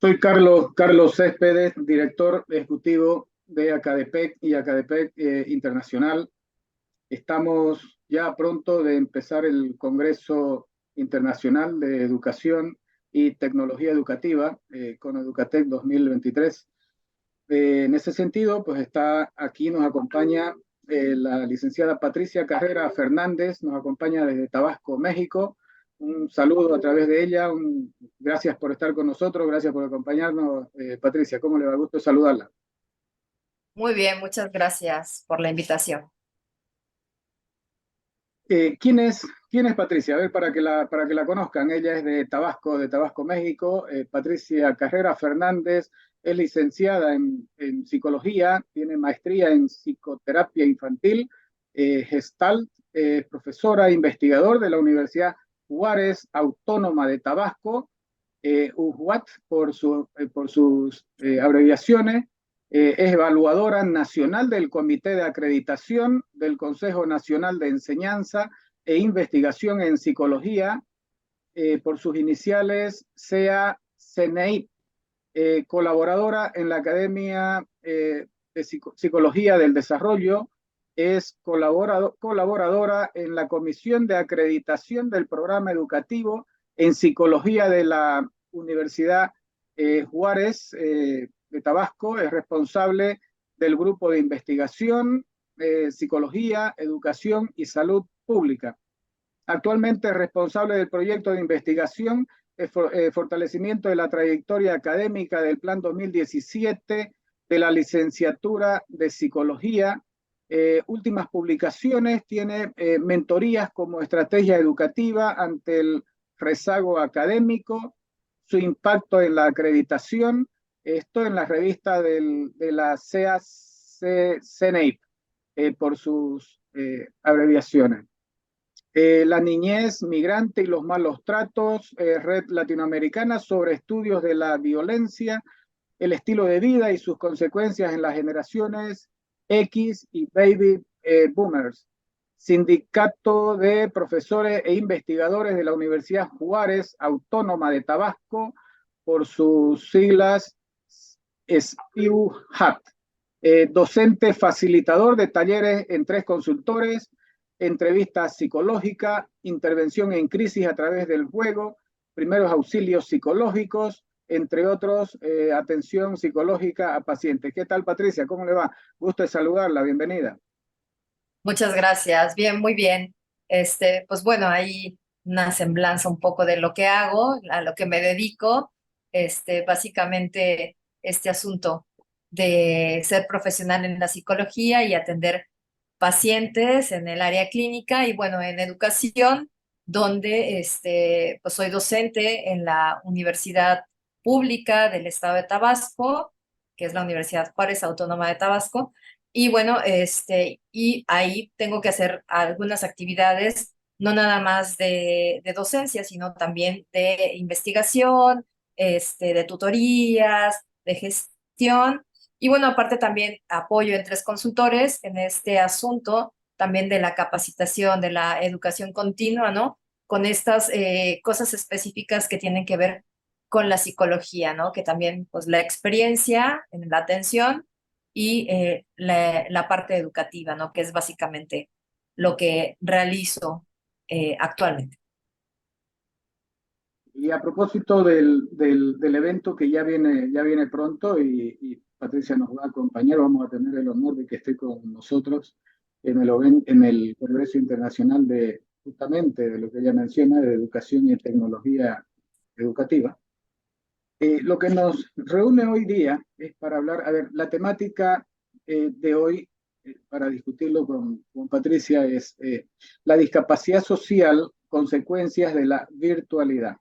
Soy Carlos Céspedes, director ejecutivo de Acadepec y Acadepec Internacional. Estamos ya pronto de empezar el Congreso Internacional de Educación y Tecnología Educativa con Educatec 2023. En ese sentido, pues está aquí, nos acompaña la licenciada Patricia Carrera Fernández, nos acompaña desde Tabasco, México. Un saludo a través de ella, gracias por estar con nosotros, gracias por acompañarnos. Patricia, ¿cómo le va? Gusto saludarla. Muy bien, muchas gracias por la invitación. ¿Quién es Patricia? A ver, para que la conozcan, ella es de Tabasco, México. Patricia Carrera Fernández es licenciada en psicología, tiene maestría en psicoterapia infantil, Gestalt, profesora e investigador de la Universidad Juárez Autónoma de Tabasco, UJUAT por sus abreviaciones. Es evaluadora nacional del Comité de Acreditación del Consejo Nacional de Enseñanza e Investigación en Psicología, por sus iniciales sea CNEIP, colaboradora en la Academia de Psicología del Desarrollo, es colaboradora en la Comisión de Acreditación del Programa Educativo en Psicología de la Universidad Juárez de Tabasco, es responsable del grupo de investigación, Psicología, Educación y Salud Pública. Actualmente es responsable del proyecto de investigación, fortalecimiento de la trayectoria académica del Plan 2017 de la licenciatura de Psicología. Últimas publicaciones, tiene mentorías como estrategia educativa ante el rezago académico, su impacto en la acreditación, esto en la revista de la CNAIP, por sus abreviaciones. La niñez migrante y los malos tratos, Red Latinoamericana sobre estudios de la violencia, el estilo de vida y sus consecuencias en las generaciones X y Baby Boomers. Sindicato de Profesores e Investigadores de la Universidad Juárez Autónoma de Tabasco, por sus siglas SPIUHAT. Docente facilitador de talleres en 3 consultores, entrevista psicológica, intervención en crisis a través del juego, primeros auxilios psicológicos, entre otros, atención psicológica a pacientes. ¿Qué tal, Patricia? ¿Cómo le va? Gusto de saludarla, bienvenida. Muchas gracias. Bien, muy bien. Pues bueno, ahí una semblanza un poco de lo que hago, a lo que me dedico. Básicamente este asunto de ser profesional en la psicología y atender pacientes en el área clínica y bueno, en educación, donde pues soy docente en la Universidad Pública del Estado de Tabasco, que es la Universidad Juárez Autónoma de Tabasco. Y bueno, y ahí tengo que hacer algunas actividades, no nada más de docencia, sino también de investigación, de tutorías, de gestión. Y bueno, aparte también apoyo en 3 consultores en este asunto, también de la capacitación, de la educación continua, ¿no? Con estas cosas específicas que tienen que ver con la psicología, ¿no? Que también, pues, la experiencia en la atención y la parte educativa, ¿no? Que es básicamente lo que realizo actualmente. Y a propósito del evento que ya viene pronto y Patricia nos va a acompañar, vamos a tener el honor de que esté con nosotros en el Congreso Internacional de justamente de lo que ella menciona, de educación y tecnología educativa. Lo que nos reúne hoy día es para hablar, a ver, la temática de hoy, para discutirlo con Patricia, es la discapacidad social, consecuencias de la virtualidad.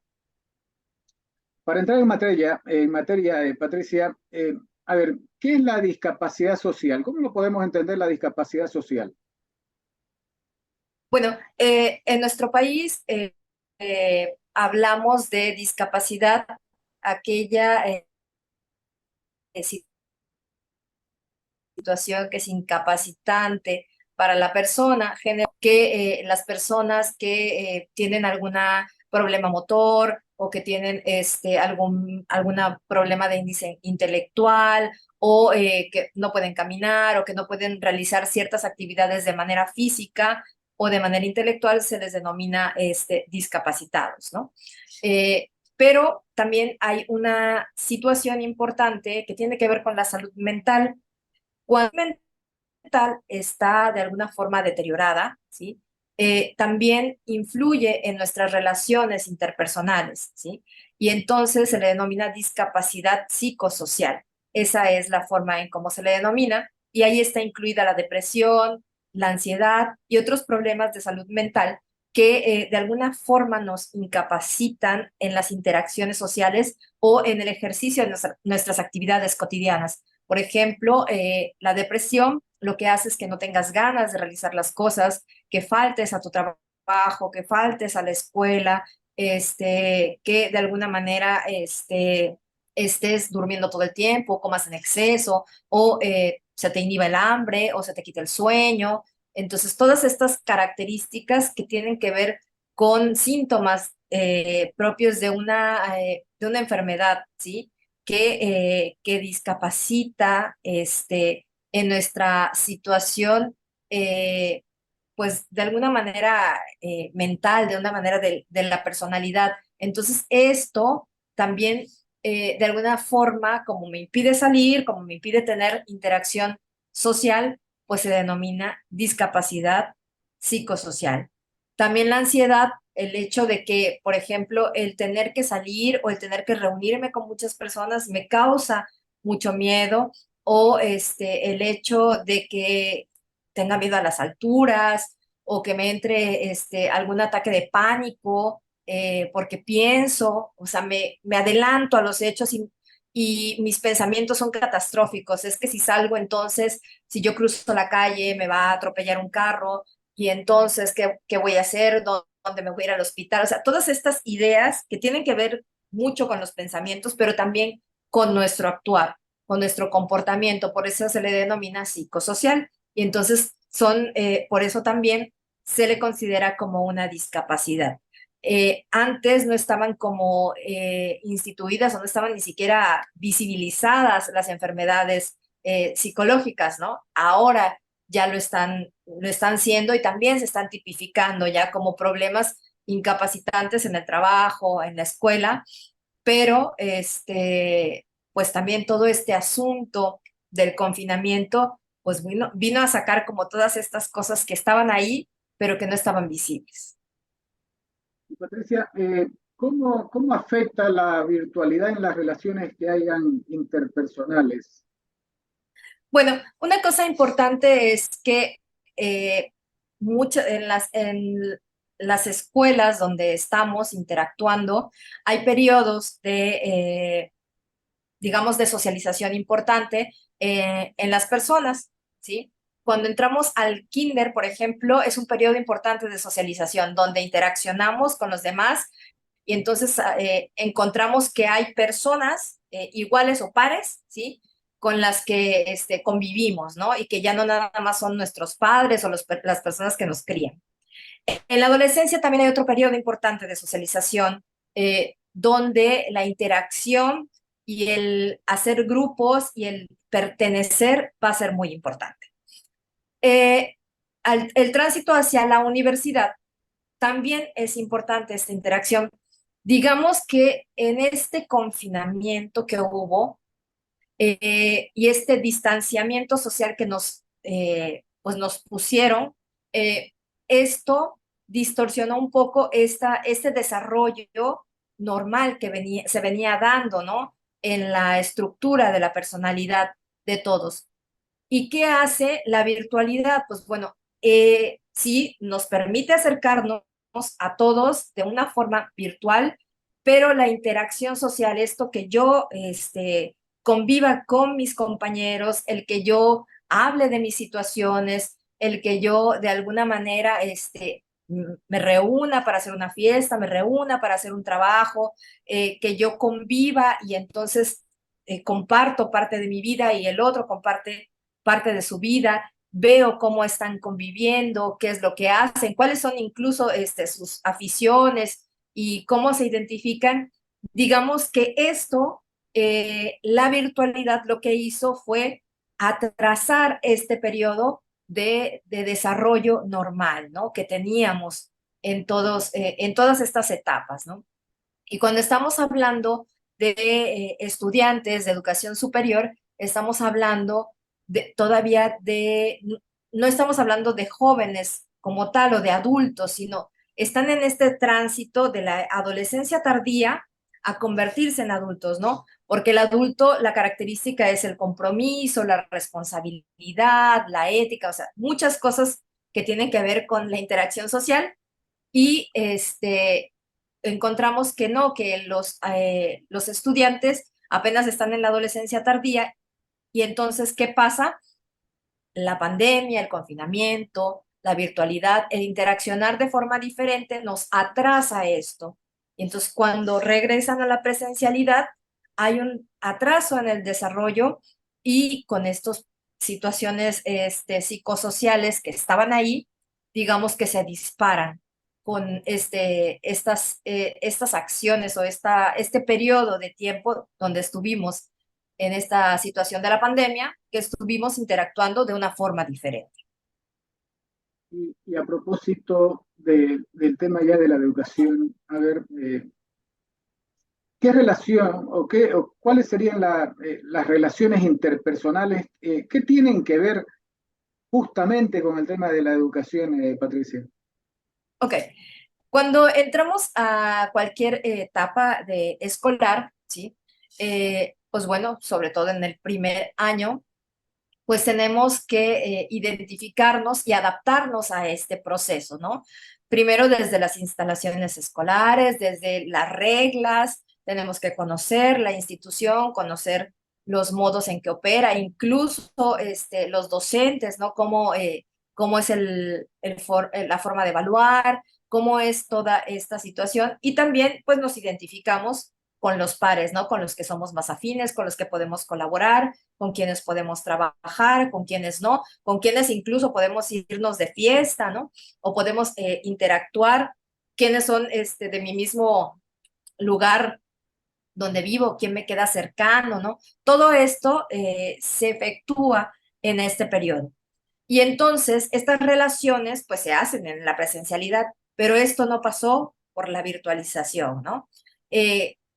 Para entrar en materia, Patricia, a ver, ¿qué es la discapacidad social? ¿Cómo lo podemos entender la discapacidad social? Bueno, en nuestro país hablamos de discapacidad, aquella situación que es incapacitante para la persona, que las personas que tienen alguna problema motor o que tienen alguna problema de índice intelectual o que no pueden caminar o que no pueden realizar ciertas actividades de manera física o de manera intelectual, se les denomina discapacitados, ¿no? Pero también hay una situación importante que tiene que ver con la salud mental. Cuando la salud mental está de alguna forma deteriorada, ¿sí? También influye en nuestras relaciones interpersonales, ¿sí? Y entonces se le denomina discapacidad psicosocial. Esa es la forma en cómo se le denomina, y ahí está incluida la depresión, la ansiedad y otros problemas de salud mental que de alguna forma nos incapacitan en las interacciones sociales o en el ejercicio de nuestras actividades cotidianas. Por ejemplo, la depresión lo que hace es que no tengas ganas de realizar las cosas, que faltes a tu trabajo, que faltes a la escuela, que de alguna manera estés durmiendo todo el tiempo, comas en exceso, o se te inhiba el hambre, o se te quita el sueño. Entonces, todas estas características que tienen que ver con síntomas propios de una enfermedad, ¿sí? Que discapacita en nuestra situación, pues de alguna manera mental, de una manera de la personalidad. Entonces, esto también de alguna forma, como me impide salir, como me impide tener interacción social, pues se denomina discapacidad psicosocial. También la ansiedad, el hecho de que, por ejemplo, el tener que salir o el tener que reunirme con muchas personas me causa mucho miedo, o el hecho de que tenga miedo a las alturas o que me entre algún ataque de pánico porque pienso, o sea, me adelanto a los hechos y mis pensamientos son catastróficos. Es que si salgo entonces, si yo cruzo la calle, me va a atropellar un carro y entonces, ¿qué voy a hacer? ¿Dónde me voy a ir al hospital? O sea, todas estas ideas que tienen que ver mucho con los pensamientos, pero también con nuestro actuar, con nuestro comportamiento. Por eso se le denomina psicosocial. Y entonces por eso también se le considera como una discapacidad. Antes no estaban como instituidas o no estaban ni siquiera visibilizadas las enfermedades psicológicas, ¿no? Ahora ya lo están siendo y también se están tipificando ya como problemas incapacitantes en el trabajo, en la escuela, pero pues también todo este asunto del confinamiento, pues vino a sacar como todas estas cosas que estaban ahí, pero que no estaban visibles. Patricia, ¿cómo afecta la virtualidad en las relaciones que hayan interpersonales? Bueno, una cosa importante es que en las escuelas donde estamos interactuando, hay periodos digamos, de socialización importante en las personas, ¿sí? Cuando entramos al kinder, por ejemplo, es un periodo importante de socialización donde interaccionamos con los demás y entonces encontramos que hay personas iguales o pares, ¿sí? Con las que convivimos, ¿no? Y que ya no nada más son nuestros padres o las personas que nos crían. En la adolescencia también hay otro periodo importante de socialización, donde la interacción y el hacer grupos y el pertenecer va a ser muy importante. Eh, el tránsito hacia la universidad también es importante esta interacción. Digamos que en este confinamiento que hubo y este distanciamiento social que pues nos pusieron, esto distorsionó un poco este desarrollo normal que se venía dando, ¿no? En la estructura de la personalidad de todos. ¿Y qué hace la virtualidad? Pues bueno, sí, nos permite acercarnos a todos de una forma virtual, pero la interacción social, esto que yo conviva con mis compañeros, el que yo hable de mis situaciones, el que yo de alguna manera me reúna para hacer una fiesta, me reúna para hacer un trabajo, que yo conviva y entonces comparto parte de mi vida y el otro comparte parte de su vida, veo cómo están conviviendo, qué es lo que hacen, cuáles son incluso sus aficiones y cómo se identifican. Digamos que esto, la virtualidad lo que hizo fue atrasar este periodo de desarrollo normal, ¿no? Que teníamos en todas estas etapas, ¿no? Y cuando estamos hablando de estudiantes de educación superior, estamos hablando todavía no estamos hablando de jóvenes como tal o de adultos, sino están en este tránsito de la adolescencia tardía a convertirse en adultos, ¿no? Porque el adulto, la característica es el compromiso, la responsabilidad, la ética, o sea, muchas cosas que tienen que ver con la interacción social y encontramos que no, que los estudiantes apenas están en la adolescencia tardía y entonces, ¿qué pasa? La pandemia, el confinamiento, la virtualidad, el interaccionar de forma diferente nos atrasa esto. Y entonces, cuando regresan a la presencialidad, hay un atraso en el desarrollo y con estas situaciones psicosociales que estaban ahí, digamos que se disparan con estas acciones o este periodo de tiempo donde estuvimos en esta situación de la pandemia, que estuvimos interactuando de una forma diferente. Y a propósito del tema ya de la educación, a ver, ¿qué relación o cuáles serían las relaciones interpersonales que tienen que ver justamente con el tema de la educación, Patricia? Ok, cuando entramos a cualquier etapa de escolar, ¿sí? Pues bueno, sobre todo en el primer año, pues tenemos que identificarnos y adaptarnos a este proceso, ¿no? Primero desde las instalaciones escolares, desde las reglas, tenemos que conocer la institución, conocer los modos en que opera, incluso los docentes, ¿no? Cómo es la forma de evaluar, cómo es toda esta situación y también pues nos identificamos con los pares, ¿no? Con los que somos más afines, con los que podemos colaborar, con quienes podemos trabajar, con quienes no, con quienes incluso podemos irnos de fiesta, ¿no? O podemos interactuar, quiénes son de mi mismo lugar donde vivo, quién me queda cercano, ¿no? Todo esto se efectúa en este periodo. Y entonces estas relaciones pues se hacen en la presencialidad, pero esto no pasó por la virtualización, ¿no?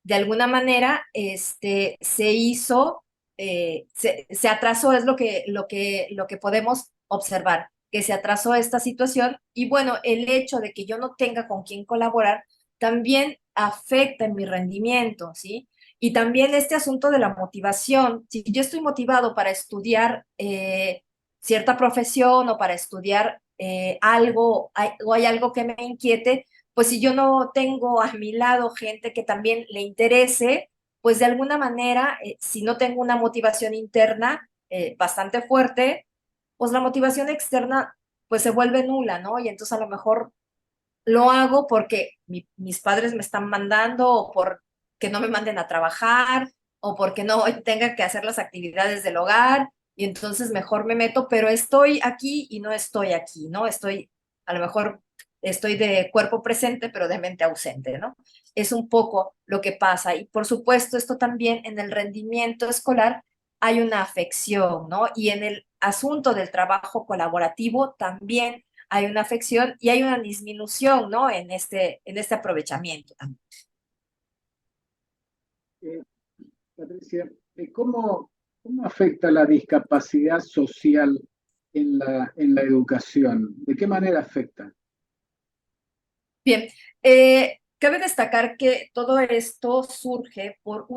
De alguna manera se hizo, se atrasó, es lo que podemos observar, que se atrasó esta situación y bueno, el hecho de que yo no tenga con quién colaborar también afecta en mi rendimiento, ¿sí? Y también este asunto de la motivación, si yo estoy motivado para estudiar, cierta profesión o para estudiar algo o hay algo que me inquiete, pues si yo no tengo a mi lado gente que también le interese, pues de alguna manera, si no tengo una motivación interna bastante fuerte, pues la motivación externa pues se vuelve nula, ¿no? Y entonces a lo mejor lo hago porque mis padres me están mandando o porque no me manden a trabajar o porque no tenga que hacer las actividades del hogar y entonces mejor me meto, pero estoy aquí y no estoy aquí, ¿no? A lo mejor estoy de cuerpo presente, pero de mente ausente, ¿no? Es un poco lo que pasa y por supuesto esto también en el rendimiento escolar hay una afección, ¿no? Y en el asunto del trabajo colaborativo también hay una afección y hay una disminución, ¿no? En este aprovechamiento también. Eh, Patricia, ¿cómo afecta la discapacidad social en la educación? ¿De qué manera afecta? Bien, cabe destacar que todo esto surge por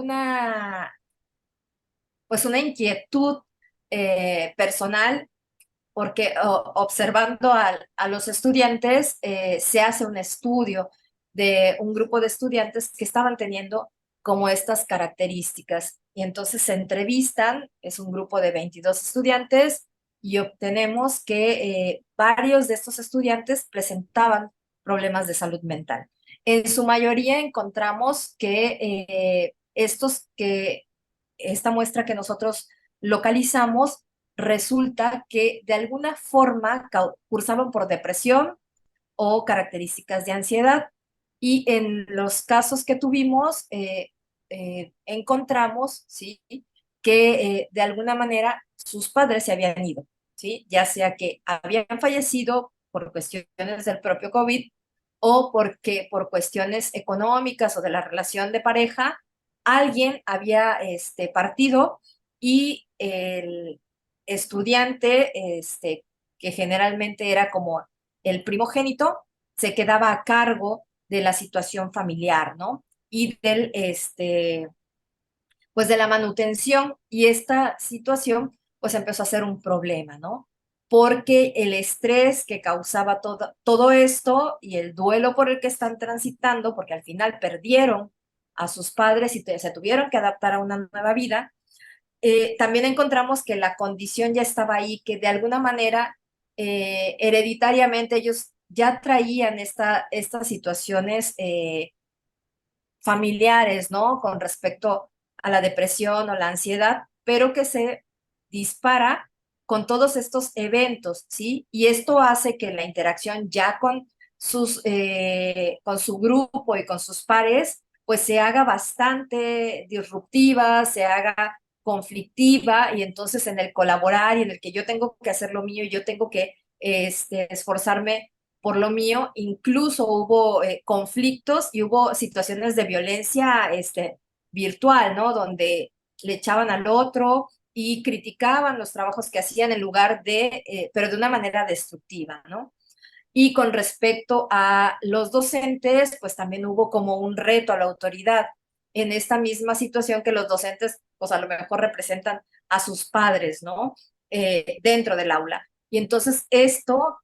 pues una inquietud personal, porque observando a los estudiantes se hace un estudio de un grupo de estudiantes que estaban teniendo como estas características. Y entonces se entrevistan, es un grupo de 22 estudiantes, y obtenemos que varios de estos estudiantes presentaban problemas de salud mental. En su mayoría encontramos que esta muestra que nosotros localizamos resulta que de alguna forma cursaban por depresión o características de ansiedad. Y en los casos que tuvimos, encontramos, ¿sí? Que de alguna manera sus padres se habían ido, ¿sí? Ya sea que habían fallecido por cuestiones del propio COVID o porque por cuestiones económicas o de la relación de pareja, alguien había partido y el estudiante, que generalmente era como el primogénito, se quedaba a cargo de la situación familiar, ¿no? Y pues de la manutención, y esta situación pues empezó a ser un problema, ¿no? Porque el estrés que causaba todo esto y el duelo por el que están transitando, porque al final perdieron a sus padres y se tuvieron que adaptar a una nueva vida, también encontramos que la condición ya estaba ahí, que de alguna manera hereditariamente ellos ya traían estas situaciones familiares, ¿no? Con respecto a la depresión o la ansiedad, pero que se dispara con todos estos eventos, ¿sí? Y esto hace que la interacción ya con su grupo y con sus pares, pues se haga bastante disruptiva, se haga conflictiva, y entonces en el colaborar y en el que yo tengo que hacer lo mío y yo tengo que esforzarme por lo mío, incluso hubo conflictos y hubo situaciones de violencia virtual, ¿no? Donde le echaban al otro y criticaban los trabajos que hacían en lugar pero de una manera destructiva, ¿no? Y con respecto a los docentes, pues también hubo como un reto a la autoridad en esta misma situación, que los docentes, pues a lo mejor representan a sus padres, ¿no? Dentro del aula. Y entonces esto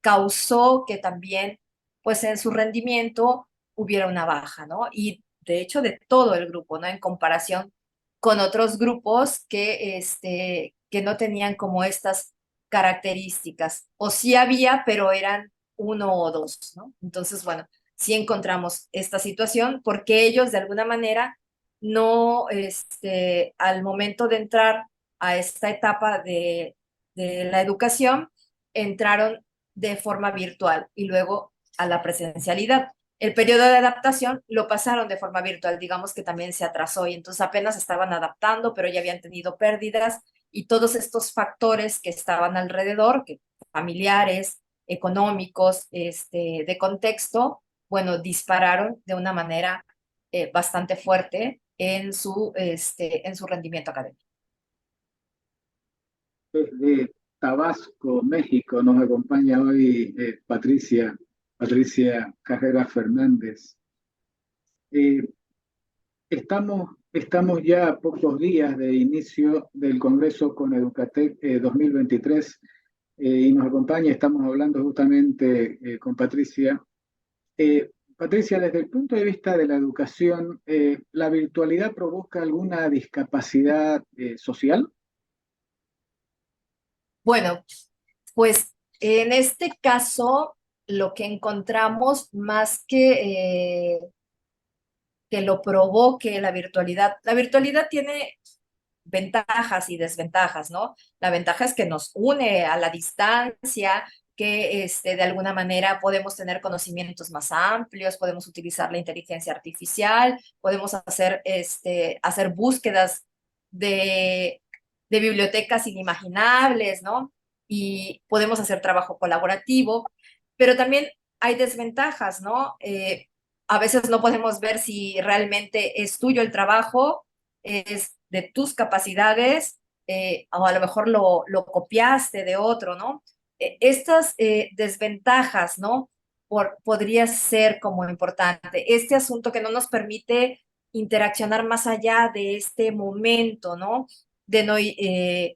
causó que también, pues en su rendimiento hubiera una baja, ¿no? Y de hecho de todo el grupo, ¿no? En comparación con otros grupos que no tenían como estas características, o sí había, pero eran uno o dos, ¿no? Entonces, bueno, sí encontramos esta situación porque ellos de alguna manera no, al momento de entrar a esta etapa de la educación, entraron de forma virtual y luego a la presencialidad. El periodo de adaptación lo pasaron de forma virtual, digamos que también se atrasó, y entonces apenas estaban adaptando, pero ya habían tenido pérdidas, y todos estos factores que estaban alrededor, que familiares, económicos, de contexto, bueno, dispararon de una manera bastante fuerte en su rendimiento académico. Desde Tabasco, México, nos acompaña hoy Patricia Carrera Fernández. Eh, estamos ya a pocos días de inicio del Congreso con Educatec 2023, y nos acompaña, estamos hablando justamente con Patricia. Patricia, desde el punto de vista de la educación, ¿la virtualidad provoca alguna discapacidad social? Bueno, pues en este caso, lo que encontramos más que lo provoque la virtualidad tiene ventajas y desventajas, ¿no? La ventaja es que nos une a la distancia, que de alguna manera podemos tener conocimientos más amplios, podemos utilizar la inteligencia artificial, podemos hacer búsquedas de, de bibliotecas inimaginables, ¿no? Y podemos hacer trabajo colaborativo, pero también hay desventajas, ¿no? A veces no podemos ver si realmente es tuyo el trabajo, es de tus capacidades, o a lo mejor lo copiaste de otro, ¿no? Estas desventajas, ¿no? Podría ser como importante. Este asunto que no nos permite interaccionar más allá de este momento, ¿no? De no, en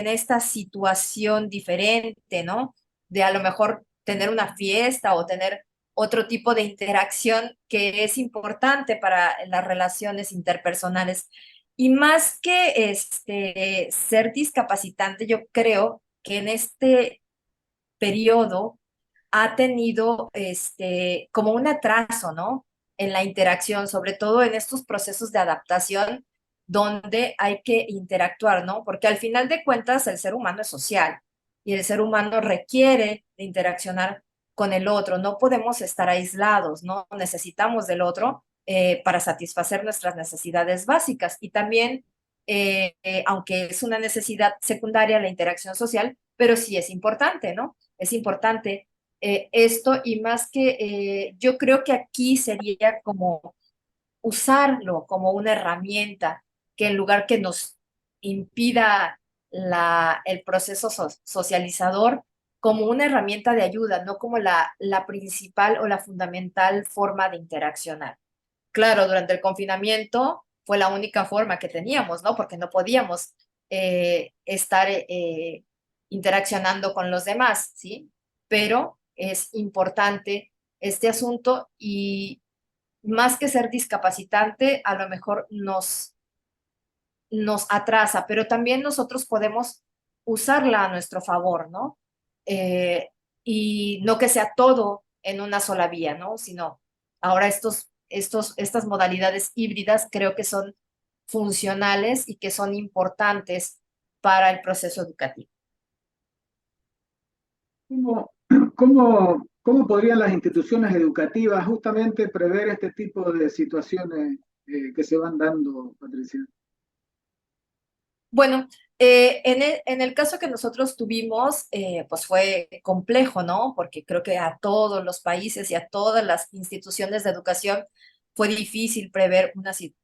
esta situación diferente, ¿no? De a lo mejor tener una fiesta o tener otro tipo de interacción que es importante para las relaciones interpersonales. Y más que ser discapacitante, yo creo que en este periodo ha tenido como un atraso, ¿no? En la interacción, sobre todo en estos procesos de adaptación donde hay que interactuar, ¿no? Porque al final de cuentas el ser humano es social y el ser humano requiere de interaccionar con el otro, no podemos estar aislados, ¿no? Necesitamos del otro para satisfacer nuestras necesidades básicas y también, aunque es una necesidad secundaria, la interacción social, pero sí es importante, ¿no? Es importante esto y más que yo creo que aquí sería como usarlo como una herramienta que en lugar que nos impida el proceso socializador, como una herramienta de ayuda, no como la principal o la fundamental forma de interaccionar. Claro, durante el confinamiento fue la única forma que teníamos, ¿no? Porque no podíamos estar interaccionando con los demás, ¿sí? Pero es importante este asunto y más que ser discapacitante, a lo mejor nos atrasa, pero también nosotros podemos usarla a nuestro favor, ¿no? Eh, y no que sea todo en una sola vía, ¿no? Sino ahora estas modalidades híbridas creo que son funcionales y que son importantes para el proceso educativo. ¿Cómo, cómo podrían las instituciones educativas justamente prever este tipo de situaciones que se van dando, Patricia? Bueno, en el caso que nosotros tuvimos, pues fue complejo, ¿no? Porque creo que a todos los países y a todas las instituciones de educación fue difícil prever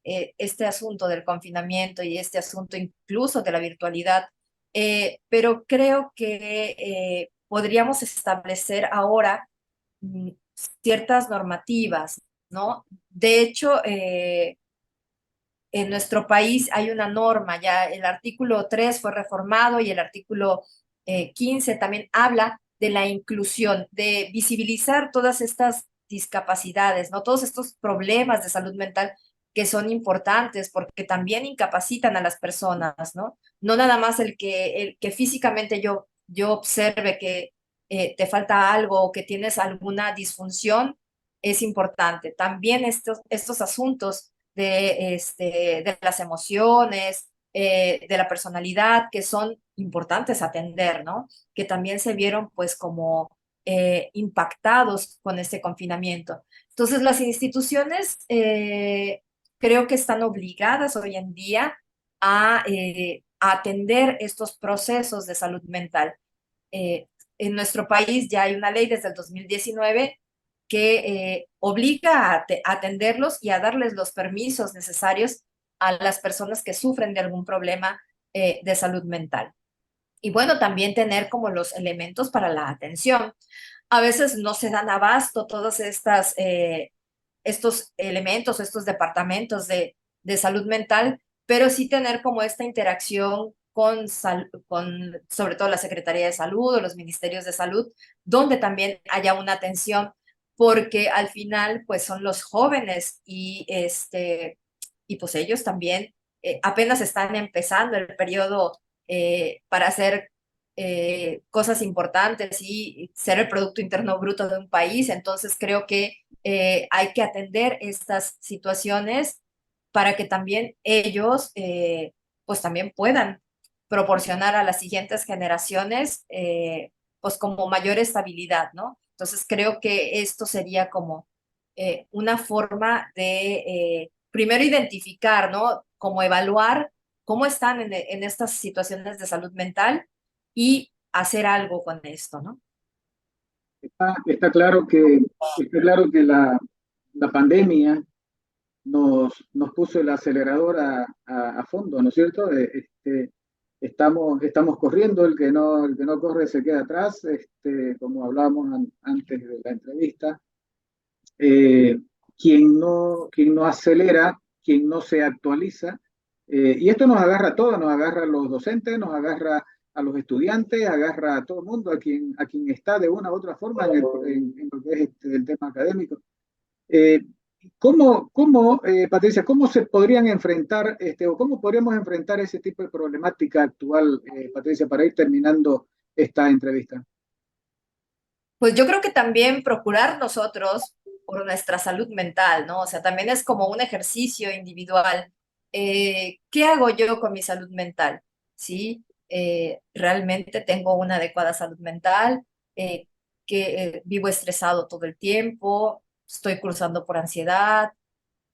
este asunto del confinamiento y este asunto incluso de la virtualidad. Pero creo que podríamos establecer ahora mm, ciertas normativas, ¿no? De hecho, en nuestro país hay una norma, ya el artículo 3 fue reformado y el artículo 15 también habla de la inclusión, de visibilizar todas estas discapacidades, ¿no? Todos estos problemas de salud mental que son importantes porque también incapacitan a las personas, ¿no? No nada más el que físicamente yo observe que te falta algo o que tienes alguna disfunción es importante. También estos asuntos de las emociones, de la personalidad, que son importantes atender, ¿no? Que también se vieron pues como impactados con este confinamiento. Entonces, las instituciones creo que están obligadas hoy en día a atender estos procesos de salud mental. En nuestro país ya hay una ley desde el 2019 que obliga a atenderlos y a darles los permisos necesarios a las personas que sufren de algún problema de salud mental. Y bueno, también tener como los elementos para la atención. A veces no se dan abasto todos estos elementos, estos departamentos de salud mental, pero sí tener como esta interacción con sobre todo la Secretaría de Salud o los ministerios de salud, donde también haya una atención, porque al final pues son los jóvenes y pues ellos también apenas están empezando el periodo para hacer cosas importantes y ser el Producto Interno Bruto de un país. Entonces creo que hay que atender estas situaciones para que también ellos pues también puedan proporcionar a las siguientes generaciones pues como mayor estabilidad, ¿no? Entonces creo que esto sería como una forma de primero identificar, ¿no? Como evaluar cómo están en estas situaciones de salud mental y hacer algo con esto, ¿no? Está claro está claro que la pandemia nos puso el acelerador a fondo, ¿no es cierto? Estamos corriendo, el que no corre se queda atrás, como hablábamos antes de la entrevista. Eh, quien no acelera, quien no se actualiza, y esto nos agarra a todos, nos agarra a los docentes, nos agarra a los estudiantes, agarra a todo el mundo, a quien está de una u otra forma en lo que es el tema académico. Eh, Patricia, cómo se podrían enfrentar, o cómo podríamos enfrentar ese tipo de problemática actual, Patricia, para ir terminando esta entrevista? Pues yo creo que también procurar nosotros por nuestra salud mental, ¿no? O sea, también es como un ejercicio individual. ¿Qué hago yo con mi salud mental? ¿Sí? ¿Realmente tengo una adecuada salud mental? que vivo estresado todo el tiempo, estoy cruzando por ansiedad,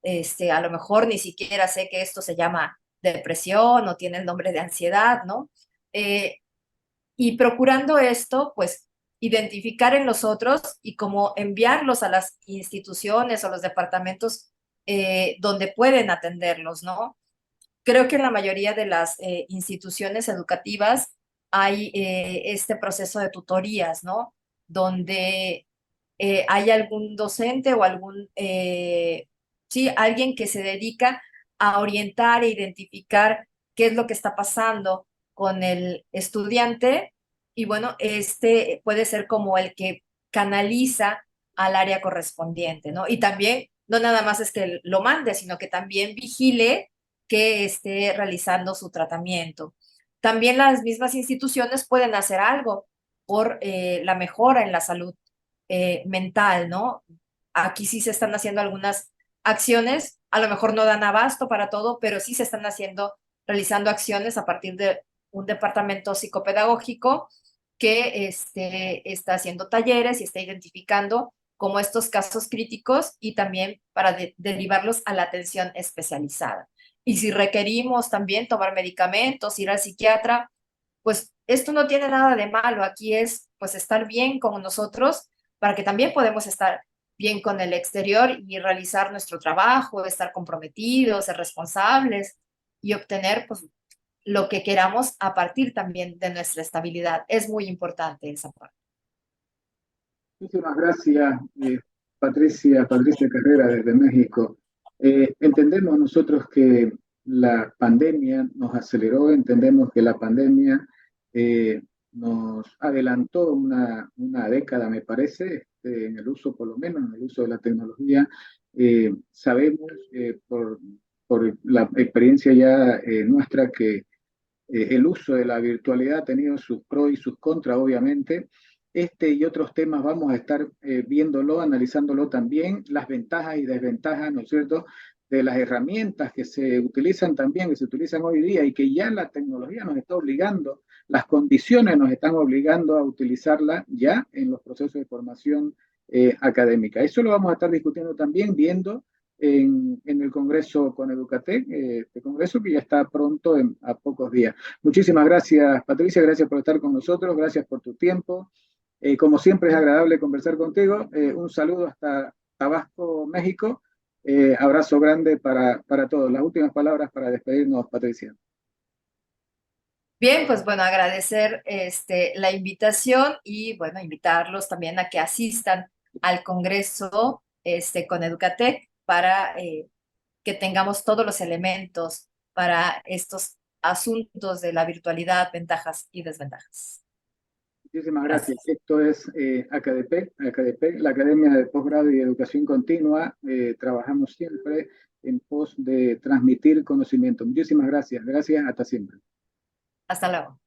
a lo mejor ni siquiera sé que esto se llama depresión o tiene el nombre de ansiedad, ¿no? Eh, y procurando esto, pues identificar en los otros y como enviarlos a las instituciones o los departamentos donde pueden atenderlos, ¿no? Creo que en la mayoría de las instituciones educativas hay este proceso de tutorías, ¿no? Donde hay algún docente o sí, alguien que se dedica a orientar e identificar qué es lo que está pasando con el estudiante y bueno, este puede ser como el que canaliza al área correspondiente, ¿no? Y también, no nada más es que lo mande, sino que también vigile que esté realizando su tratamiento. También las mismas instituciones pueden hacer algo por la mejora en la salud mental, ¿no? Aquí sí se están haciendo algunas acciones, a lo mejor no dan abasto para todo, pero sí se están haciendo, realizando acciones a partir de un departamento psicopedagógico que está haciendo talleres y está identificando como estos casos críticos y también para derivarlos a la atención especializada. Y si requerimos también tomar medicamentos, ir al psiquiatra, pues esto no tiene nada de malo. Aquí es pues estar bien con nosotros para que también podemos estar bien con el exterior y realizar nuestro trabajo, estar comprometidos, ser responsables y obtener pues lo que queramos a partir también de nuestra estabilidad. Es muy importante esa parte. Muchísimas gracias, Patricia Carrera desde México. Entendemos nosotros que la pandemia nos aceleró, entendemos que la pandemia nos adelantó una década, me parece, en el uso, por lo menos en el uso de la tecnología. Sabemos por la experiencia ya nuestra que el uso de la virtualidad ha tenido sus pros y sus contras, obviamente. Este y otros temas vamos a estar viéndolo, analizándolo también, las ventajas y desventajas, ¿no es cierto?, de las herramientas que se utilizan también, que se utilizan hoy día y que ya la tecnología nos está obligando, las condiciones nos están obligando a utilizarla ya en los procesos de formación académica. Eso lo vamos a estar discutiendo también, viendo en el Congreso con Educatec, este Congreso que ya está pronto a pocos días. Muchísimas gracias, Patricia, gracias por estar con nosotros, gracias por tu tiempo. Como siempre es agradable conversar contigo. Un saludo hasta Tabasco, México. Abrazo grande para todos. Las últimas palabras para despedirnos, Patricia. Bien, pues bueno, agradecer la invitación y bueno, invitarlos también a que asistan al Congreso con Educatec para que tengamos todos los elementos para estos asuntos de la virtualidad, ventajas y desventajas. Muchísimas gracias. Gracias. Esto es ACADEPEC, la Academia de Posgrado y Educación Continua. Trabajamos siempre en pos de transmitir conocimiento. Muchísimas gracias. Gracias, hasta siempre. Hasta luego.